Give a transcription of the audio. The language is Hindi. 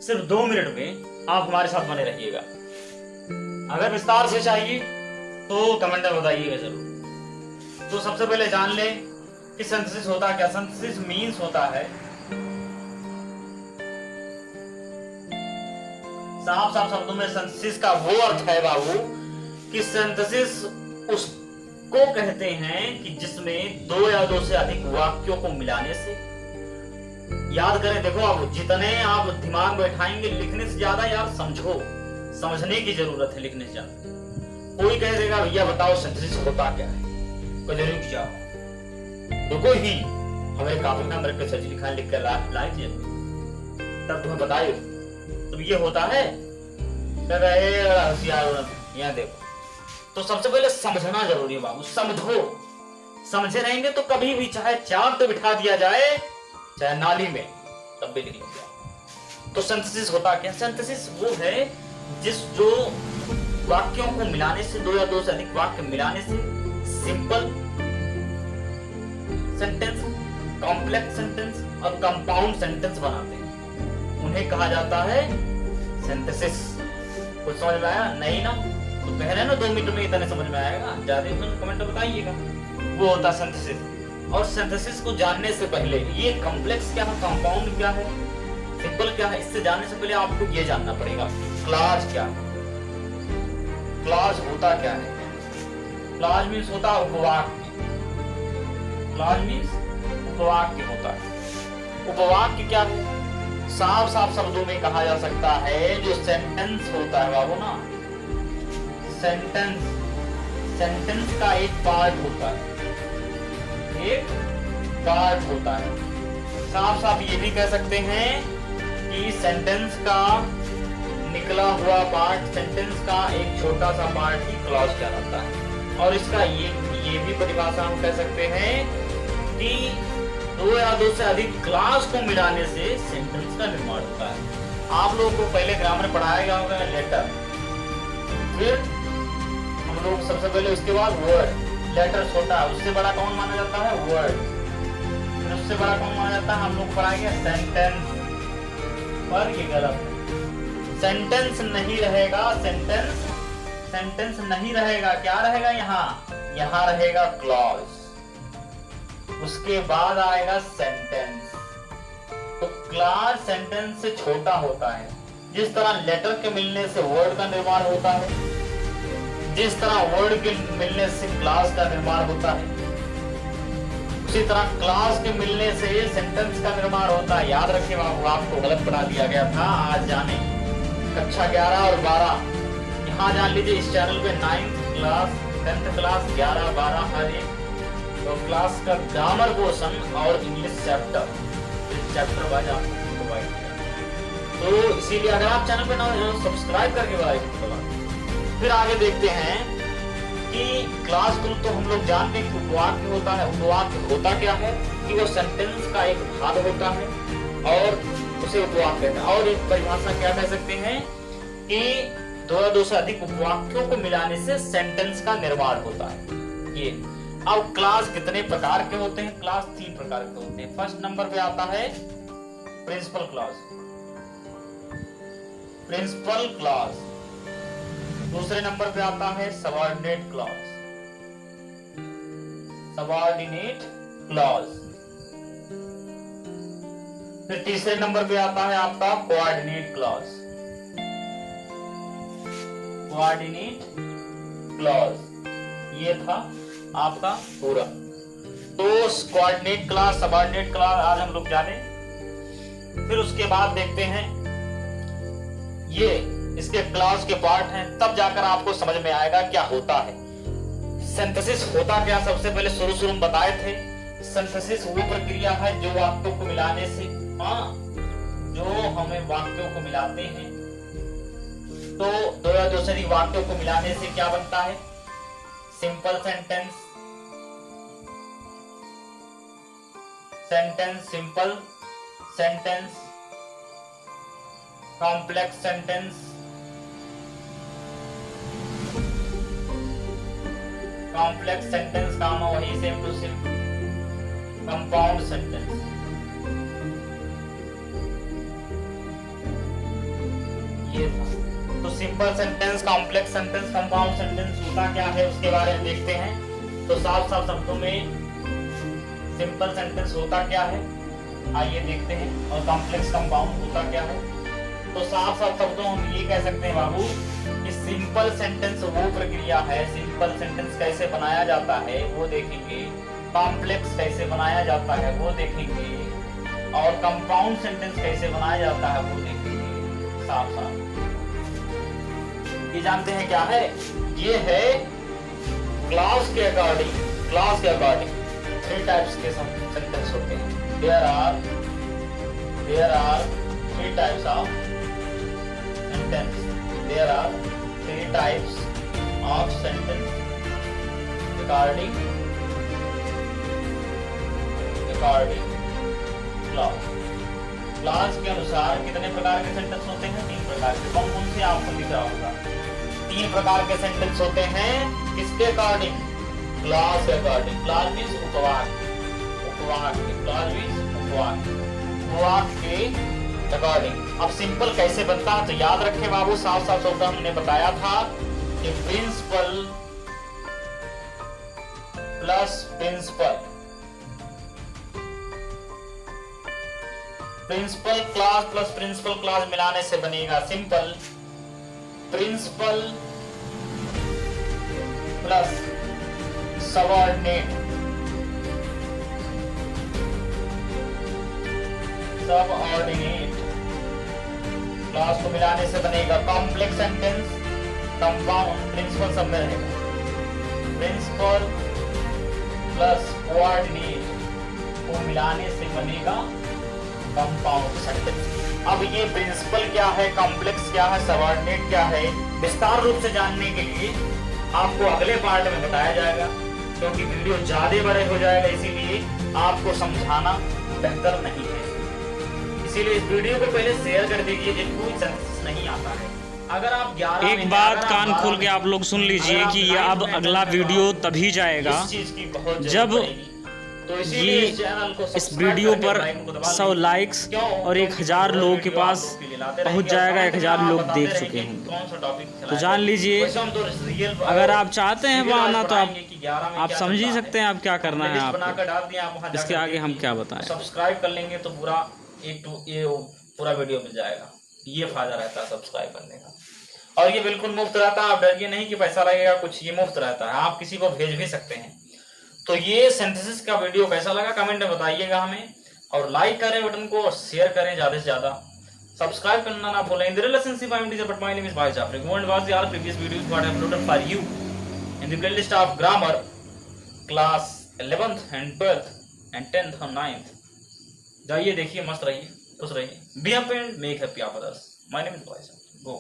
सिर्फ 2 मिनट में आप हमारे साथ बने रहिएगा। अगर विस्तार से चाहिए तो कमेंट में बताइएगा जरूर। तो सबसे पहले जान ले कि सिंथेसिस होता क्या। सिंथेसिस मीन्स होता है, साफ साफ शब्दों में सिंथेसिस का वो अर्थ है बाबू कि सिंथेसिस उसको कहते हैं कि जिसमें 2 या 2 से अधिक वाक्यों को मिलाने से, याद करें, देखो अब जितने आप दिमाग बैठाएंगे लिखने से ज्यादा यार समझने की जरूरत है लिखने से ज्यादा। कोई कह देगा भैया बताओ सिंथेसिस होता क्या है, कोई रुक जाओ, रुको ही, हमें काफी में मेरे सच लिखा है, लिख कर लाइए तब तुम्हें बताइए तो ये होता है। यहाँ देखो, तो सबसे पहले समझना जरूरी है बाबू, समझे रहेंगे तो कभी भी चाहे चांद पे बिठा दिया जाए चाहे नाली में तब भी लिख लिया। तो सिंथेसिस होता क्या। सिंथेसिस वो है जो वाक्यों को मिलाने से, 2 या 2 से अधिक वाक्य मिलाने से सिंपल सेंटेंस, कॉम्प्लेक्स सेंटेंस और कंपाउंड सेंटेंस बनाते हैं, उन्हें कहा जाता है सिंथेसिस। कुछ समझ में आया नहीं ना? तो कह रहे हैं ना 2 मिनट में इतने समझ में आएगा, ज्यादा कमेंट में बताइएगा। वो होता सिंथेसिस। और सिंथेसिस को जानने से पहले ये कॉम्प्लेक्स क्या है, कंपाउंड क्या है, सिंपल क्या है, इससे जानने से पहले आपको ये जानना पड़ेगा क्लॉज क्या है। क्लॉज होता क्या है? क्लॉज मीन्स होता है उपवाक्य। क्लॉज मीन्स उपवाक्य होता है। उपवाक्य क्या है? साफ साफ शब्दों में कहा जा सकता है जो सेंटेंस होता है बाबू ना, सेंटेंस का एक पार्ट होता है, एक पार्ट होता है। साफ साफ ये भी कह सकते हैं कि सेंटेंस का निकला हुआ पार्ट, सेंटेंस का एक छोटा सा पार्ट ही क्लॉज कहलाता है। और इसका ये भी परिभाषा हम कह सकते हैं कि 2 या 2 से अधिक क्लॉज को मिलाने से सेंटेंस का निर्माण होता है। आप लोगों को पहले ग्रामर पढ़ाया गया होगा लेटर, फिर हम लोग सबसे पहले उसके बाद वर्ड। लेटर छोटा है, उससे बड़ा कौन माना जाता है? वर्ड। फिर उससे बड़ा कौन माना जाता है? हम लोग पढ़ाएंगे सेंटेंस। पर ये गलत है, सेंटेंस नहीं रहेगा, सेंटेंस नहीं रहेगा। क्या रहेगा? यहाँ रहेगा क्लॉज, उसके बाद आएगा सेंटेंस। तो क्लॉज सेंटेंस से छोटा होता है। जिस तरह लेटर के मिलने से वर्ड का निर्माण होता है, जिस तरह वर्ड के मिलने से क्लॉज का निर्माण होता है, उसी तरह क्लॉज के मिलने से सेंटेंस का निर्माण होता है। याद रखिए बाबू, आपको गलत पढ़ा दिया गया था। आज जाने कक्षा 11 और 12 यहाँ जान लीजिए। इस चैनल पे 9th क्लास, 10th क्लास, 11, 12 हर एक तो क्लास का ग्रामर पोर्शन और इंग्लिश चैप्टर वाइज आपको प्रोवाइड किया। तो इसीलिए अगर आप चैनल पे ना सब्सक्राइब करके फिर आगे देखते हैं कि क्लास टू तो हम लोग जानते हैं कि उपवाक्य होता है। उपवाक्य होता क्या है कि वो सेंटेंस का एक भाग होता है और उसे उपवाक्य कहते हैं। और एक परिभाषा क्या कह सकते हैं कि 2 या 2 से अधिक उपवाक्यों को मिलाने से सेंटेंस का निर्माण होता है। ये अब क्लास कितने प्रकार के होते हैं? क्लास 3 प्रकार के होते हैं। फर्स्ट नंबर पे आता है प्रिंसिपल क्लास, प्रिंसिपल क्लास। दूसरे नंबर पे आता है सबऑर्डिनेट क्लॉज, सबऑर्डिनेट क्लॉज। फिर तीसरे नंबर पे आता है आपका कोऑर्डिनेट क्लॉज, कोऑर्डिनेट क्लॉज। ये था आपका पूरा। तो कोऑर्डिनेट क्लॉज, सबऑर्डिनेट क्लॉज आज हम लोग जाने। फिर उसके बाद देखते हैं ये इसके क्लॉज के पार्ट हैं, तब जाकर आपको समझ में आएगा क्या होता है सिंथेसिस। होता क्या? सबसे पहले शुरू में बताए थे, सिंथेसिस वो प्रक्रिया है जो वाक्यों को मिलाने से, जो हमें वाक्यों को मिलाते हैं तो 2 या 2 से अधिक वाक्यों को मिलाने से क्या बनता है? Simple sentence, simple sentence, complex sentence, complex sentence काम वही same to same, compound sentence. ये था। तो simple sentence, complex sentence, compound sentence होता क्या है उसके बारे में देखते हैं। तो साफ साफ शब्दों में सिंपल सेंटेंस होता क्या है आइए देखते हैं, और कॉम्प्लेक्स कंपाउंड होता क्या है। तो साफ साफ शब्दों हम ये कह सकते हैं बाबू कि सिंपल सेंटेंस वो प्रक्रिया है, सिंपल सेंटेंस कैसे बनाया जाता है वो देखेंगे, कॉम्प्लेक्स कैसे बनाया जाता है वो देखेंगे, और कंपाउंड सेंटेंस कैसे बनाया जाता है वो देखेंगे। साफ साफ ये जानते हैं क्या है, ये है क्लास के अकॉर्डिंग, क्लास के अकॉर्डिंग 3 टाइप्स के सेंटेंस होते हैं। There are 3 types of sentence, there are 3 types of sentence according class. Class के अनुसार कितने प्रकार के सेंटेंस होते हैं? 3 प्रकार के। कौन कौन से आपको दिख रहा होगा? 3 प्रकार के सेंटेंस होते हैं किसके अकॉर्डिंग? क्लास के अकॉर्डिंग। क्लास मींस उपवाक्य, क्लास मींस उपवाक्य के अकॉर्डिंग। अब सिंपल कैसे बनता है तो याद रखें बाबू, साफ साफ शब्द हमने बताया था कि principal plus principal, principal class plus principal class मिलाने से बनेगा simple principal plus subordinate, class को मिलाने से बनेगा कॉम्प्लेक्स सेंटेंस, कंपाउंड, प्रिंसिपल सब में रहेगा, प्रिंसिपल प्लस कोऑर्डिनेट को मिलाने से बनेगा कंपाउंड सेंटेंस। अब ये प्रिंसिपल क्या है, कॉम्प्लेक्स क्या है, सबऑर्डिनेट क्या है, विस्तार रूप से जानने के लिए आपको अगले पार्ट में बताया जाएगा, क्योंकि वीडियो ज्यादा बड़े हो जाएगा, इसीलिए आपको समझाना बेहतर नहीं है। इसीलिए इस वीडियो को पहले शेयर कर दीजिए जिनको सेंस नहीं आता है। अगर आप 11 एक बात कान खोल के आप लोग सुन लीजिए कि ये अब अगला वीडियो तभी जाएगा जब ये इस वीडियो पर 100 लाइक्स और 1000 लोगों के पास पहुंच जाएगा, 1000 लोग देख चुके होंगे। तो जान लीजिए, अगर आप चाहते हैं वो आना तो आप समझ ही सकते हैं आप क्या करना है आपको। इसके आगे हम क्या बताएं। सब्सक्राइब कर लेंगे तो पूरा ये पूरा वीडियो मिल जाएगा। ये फायदा रहता है सब्सक्राइब करने का, और ये बिल्कुल मुफ्त रहता है। आप डरिए नहीं कि पैसा लगेगा कुछ, ये मुफ्त रहता है, आप किसी को भेज भी सकते हैं। तो ये सिंथेसिस का वीडियो कैसा लगा कमेंट में बताइएगा हमें, और लाइक करें बटन को और शेयर करें ज्यादा से ज्यादा, सब्सक्राइब करना ना भूलें। In the relationship I am teacher but my name is भाई Jafri. Go and watch the all previous videos what I have uploaded for you in the playlist of grammar class 11th and 12th and 10th और 9th। जाइए देखिए, मस्त रहिए, खुश रहिए, be happy and make happy others. My name is भाई जाफरी। गो।